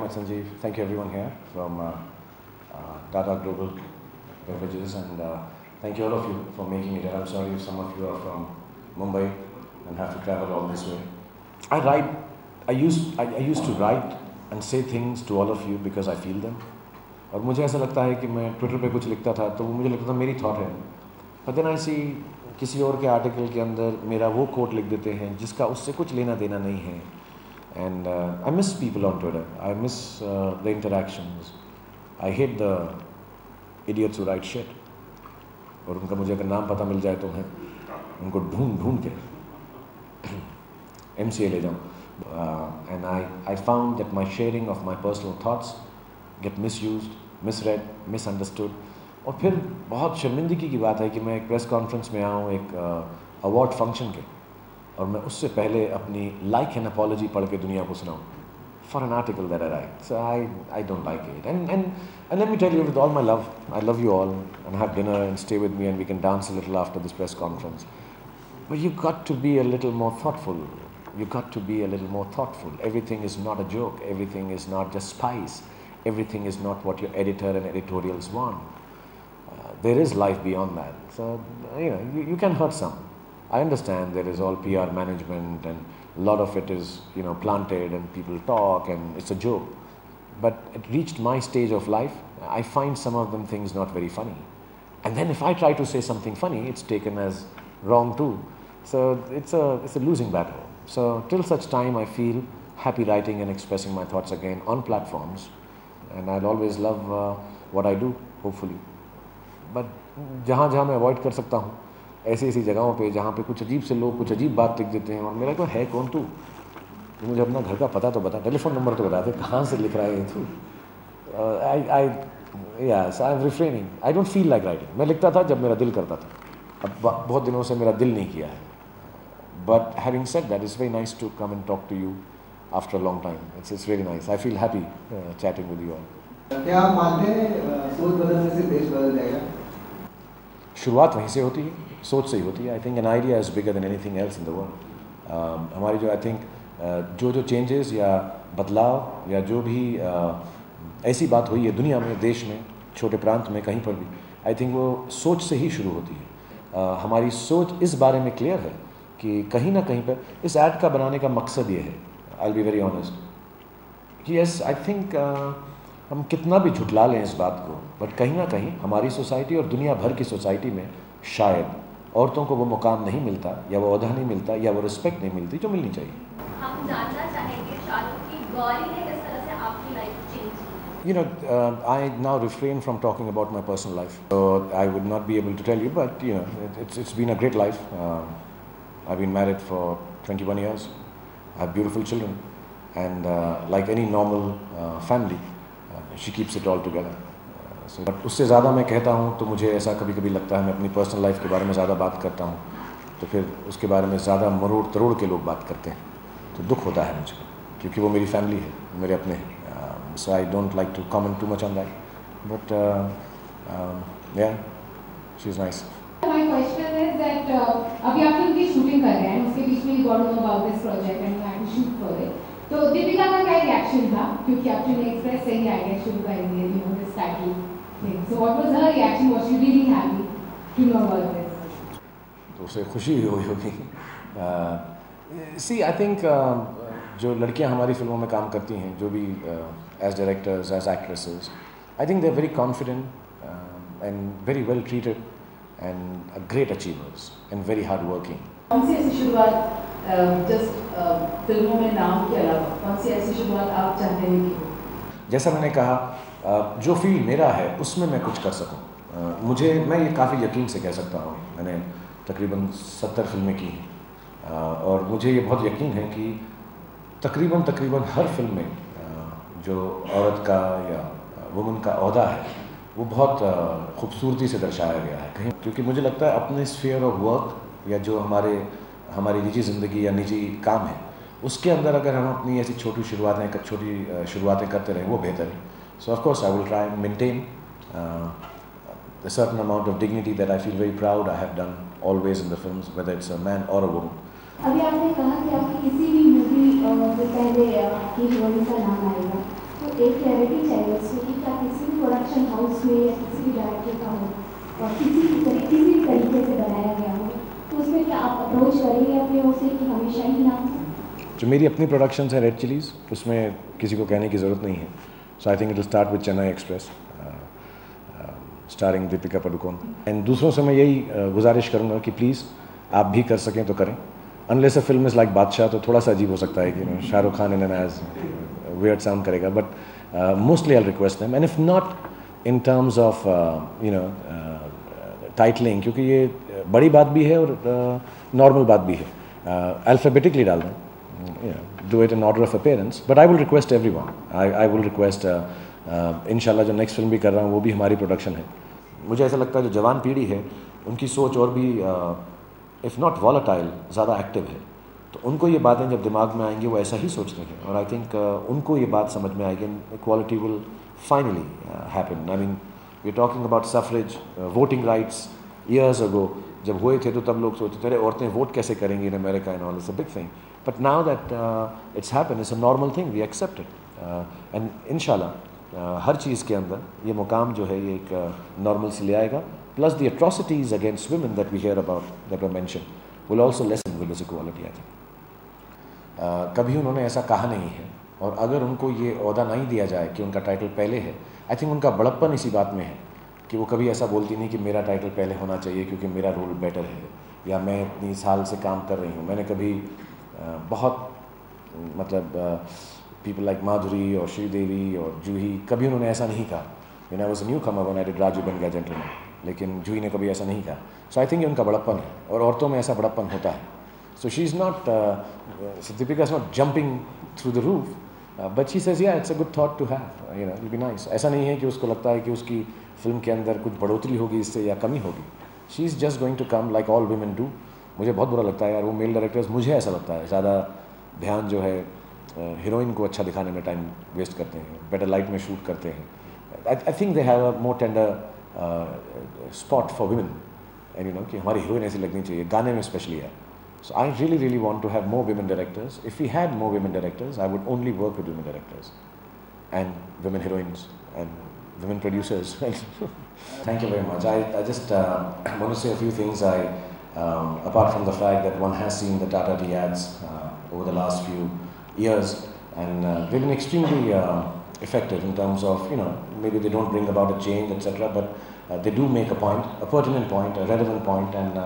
Sanjeev, thank you everyone here from Tata Global Beverages, and thank you all of you for making it. And I'm sorry if some of you are from Mumbai and have to travel all this way. I write. I used to write and say things to all of you because I feel them. और मुझे ऐसा लगता है कि मैं Twitter पे कुछ लिखता था तो मुझे लगता था मेरी थॉट है, बट देन आई सी किसी और के आर्टिकल के अंदर मेरा वो कोट लिख देते हैं जिसका उससे कुछ लेना देना नहीं है. And I miss people on Twitter. I miss the interactions. I hate the idiots who write shit. और उनका मुझे अगर नाम पता मिल जाए तो मैं उनको ढूंढ के MCA ले जाऊँ. And I found that my sharing of my personal thoughts get misused, misread, misunderstood. और फिर बहुत शर्मिंदगी की बात है कि मैं एक प्रेस कॉन्फ्रेंस में आऊँ एक अवार्ड फंक्शन के, और मैं उससे पहले अपनी लाइक एन अपॉलॉजी पढ़ के दुनिया को सुनाऊँ for an article that I write. So I don't like it. And let me tell you with all my love, I love you all and have dinner and stay with me and we can dance a little after this press conference. But you got to be a little more thoughtful. You got to be a little more thoughtful. Everything is not a joke. Everything is not just spice. Everything is not what your editor and editorials want. There is life beyond that. So, you can hurt some. I understand there is all PR management and a lot of it is, planted and people talk and it's a joke. But it reached my stage of life, I find some of them things not very funny. And then if I try to say something funny, it's taken as wrong too. So it's a losing battle. So till such time I feel happy writing and expressing my thoughts again on platforms, and I'll always love what I do, hopefully. But जहाँ जहाँ मैं avoid कर सकता हूँ ऐसी ऐसी जगहों पे जहाँ पे कुछ अजीब से लोग कुछ अजीब बात लिख देते हैं और मेरा को है कौन तू, मुझे अपना घर का पता तो बता, टेलीफोन नंबर तो बता दे, कहाँ से लिख रहा है तू. So I'm refraining. I don't feel like writing. मैं लिखता था जब मेरा दिल करता था. अब बहुत दिनों से मेरा दिल नहीं किया है. But having said that, it's very nice to come and talk to you after a long time. It's really nice. I feel happy chatting with you all. क्या आप मानते हैं सोच बदलने से देश बदल जाएगा? शुरुआत वहीं से होती है, सोच से ही होती है. I think an idea is bigger than anything else in the world. हमारी जो I think जो चेंजेस या बदलाव या जो भी ऐसी बात हुई है दुनिया में, देश में, छोटे प्रांत में, कहीं पर भी, I think वो सोच से ही शुरू होती है. हमारी सोच इस बारे में क्लियर है कि कहीं ना कहीं पर इस ऐड का बनाने का मकसद ये है, I'll be very honest, कि yes, I think हम कितना भी झुटला लें इस बात को, बट कहीं ना कहीं हमारी सोसाइटी और दुनिया भर की सोसाइटी में शायद औरतों को वो मुकाम नहीं मिलता या वो ओहदा नहीं मिलता या वो रिस्पेक्ट नहीं मिलती जो मिलनी चाहिए. हम जानना चाहेंगे शाहरुख की गौरी ने किस तरह से आपकी लाइफ चेंज की. I now refrain from talking about my personal life, so I would not be able to tell you, but it's been a great life. I've been married for 21 years. I have beautiful children, and like any normal family, she keeps it all together. But उससे ज़्यादा मैं कहता हूँ तो मुझे ऐसा कभी कभी लगता है मैं अपनी पर्सनल लाइफ के बारे में ज़्यादा बात करता हूँ तो फिर उसके बारे में ज़्यादा मरोड़ तरोड़ के लोग बात करते हैं तो दुख होता है मुझे, क्योंकि वो मेरी फैमिली है, मेरे अपने हैं. So I don't like to comment too much on that. But yeah, she's nice. My question is that अभी आप लोग की शूटिंग कर रहे हैं, उसके बीच में you got to know about this project and you had to shoot for it. तो दीपिका का क्या रिएक्शन था, क्योंकि आपने एक्सप्रेस सही आइडिया शुरू करेंगे, this title thing. So what was her reaction? Was she really happy to know about this? तो उसे खुशी हुई होगी. See, I think जो लड़कियां हमारी फिल्मों में काम करती हैं, जो भी as directors, as actresses, I think they're very confident and very well treated and great achievers and very hard working. कौन सी ऐसी शुरुआत जस्ट फिल्मों में नाम के अलावा कौन सी ऐसी शुरुआत आप चाहते हैं कि हो? जैसा मैंने कहा, जो फील्ड मेरा है उसमें मैं कुछ कर सकूं. मैं ये काफ़ी यकीन से कह सकता हूँ. मैंने तकरीबन 70 फिल्में की हैं और मुझे ये बहुत यकीन है कि तकरीबन हर फिल्म में जो औरत का या वुमन का ओहदा है वो बहुत खूबसूरती से दर्शाया गया है कहीं, क्योंकि मुझे लगता है अपने स्फीयर ऑफ वर्क या जो हमारी निजी ज़िंदगी या निजी काम है उसके अंदर अगर हम अपनी ऐसी छोटी शुरुआतें करते रहें वो बेहतर है. सो of course I will try and maintain a certain amount of dignity that I feel very proud I have done always in the films, whether it's a man or a woman. अभी आपने कहा कि आपकी किसी भी movie से पहले आपकी हीरोइन का नाम आएगा, तो एक क्लैरिटी चाहिए उसमें कि क्या किसी भी प्रोडक्शन हाउस में या किसी भी डायरेक्टर का हो और किसी भी तरीके से बनाया गया हो, तो उसमें क्या आप अप्रोच करेंगे अपने ओर से कि हमेशा ही ना? जो मेरी अपनी प्रोडक्शन है रेड चिलीज़, उसमें किसी को कहने की ज़रूरत नहीं है. So I think it will start with Chennai Express starring Deepika Padukone. And दूसरों से मैं यही गुजारिश करूँगा कि प्लीज़ आप भी कर सकें तो करें. Unless a film is like Baadshah, तो थोड़ा सा अजीब हो सकता है कि Shahrukh Khan in an age weird sound करेगा. But mostly I request them, and if not in terms of titling, क्योंकि ये बड़ी बात भी है और नॉर्मल बात भी है. अल्फ़ाबेटिकली डाल दें, do it in order of appearance, but I will request everyone. I will request इंशाल्लाह जो नेक्स्ट फिल्म भी कर रहा हूँ वो भी हमारी प्रोडक्शन है. मुझे ऐसा लगता है जो जवान पीढ़ी है उनकी सोच और भी इफ़ नॉट वॉलेटाइल, ज़्यादा एक्टिव है. तो उनको ये बातें जब दिमाग में आएंगी वो ऐसा ही सोचते हैं, और आई थिंक उनको ये बात समझ में आएगी. Equality will finally happen. I mean we are talking about suffrage, voting rights. Years ago जब हुए थे तो तब लोग सोचते थे औरतें वोट कैसे करेंगी in America and all. It's a big thing. But now that it's happen, it's a normal thing, we accept it. And इंशाल्लाह हर चीज़ के अंदर ये मुकाम जो है ये एक नॉर्मल से ले आएगा. Plus the atrocities against women that we hear about, that were mention, will also lessen with this equality. I think कभी उन्होंने ऐसा कहा नहीं है, और अगर उनको ये ओहदा नहीं दिया जाए कि उनका टाइटल पहले है, आई थिंक उनका बड़प्पन इसी बात में है कि वो कभी ऐसा बोलती नहीं कि मेरा टाइटल पहले होना चाहिए क्योंकि मेरा रोल बेटर है, या मैं इतनी साल से काम कर रही हूँ. मैंने कभी बहुत मतलब पीपल लाइक माधुरी और श्रीदेवी और जूही, कभी उन्होंने ऐसा नहीं कहा. When I was a new Qamar when I did Raju बन गया जेंटलमैन, लेकिन जूही ने कभी ऐसा नहीं कहा. सो आई थिंक ये उनका बड़प्पन है, और औरतों में ऐसा बड़प्पन होता है. So she's not, Deepika is not jumping through the roof, but she says, yeah, it's a good thought to have, it'll be nice. ऐसा नहीं है कि उसको लगता है कि उसकी फिल्म के अंदर कुछ बढ़ोतरी होगी इससे या कमी होगी. She is just going to come like all women do. मुझे बहुत बुरा लगता है यार, वो मेल डायरेक्टर्स, मुझे ऐसा लगता है ज़्यादा ध्यान जो है हीरोइन को अच्छा दिखाने में टाइम वेस्ट करते हैं, बेटर लाइट में शूट करते हैं. I think they have a more tender spot for women, and कि हमारी हीरोइन ऐसी लगनी चाहिए, गाने में स्पेशली है. So I really, really want to have more women directors. If we had more women directors, I would only work with women directors and women heroines and women producers. Thank you very much. I just want to say a few things. Apart from the fact that one has seen the Tata Tea ads over the last few years, and they've been extremely effective in terms of, maybe they don't bring about a change, etc., but they do make a point, a pertinent point, a relevant point, and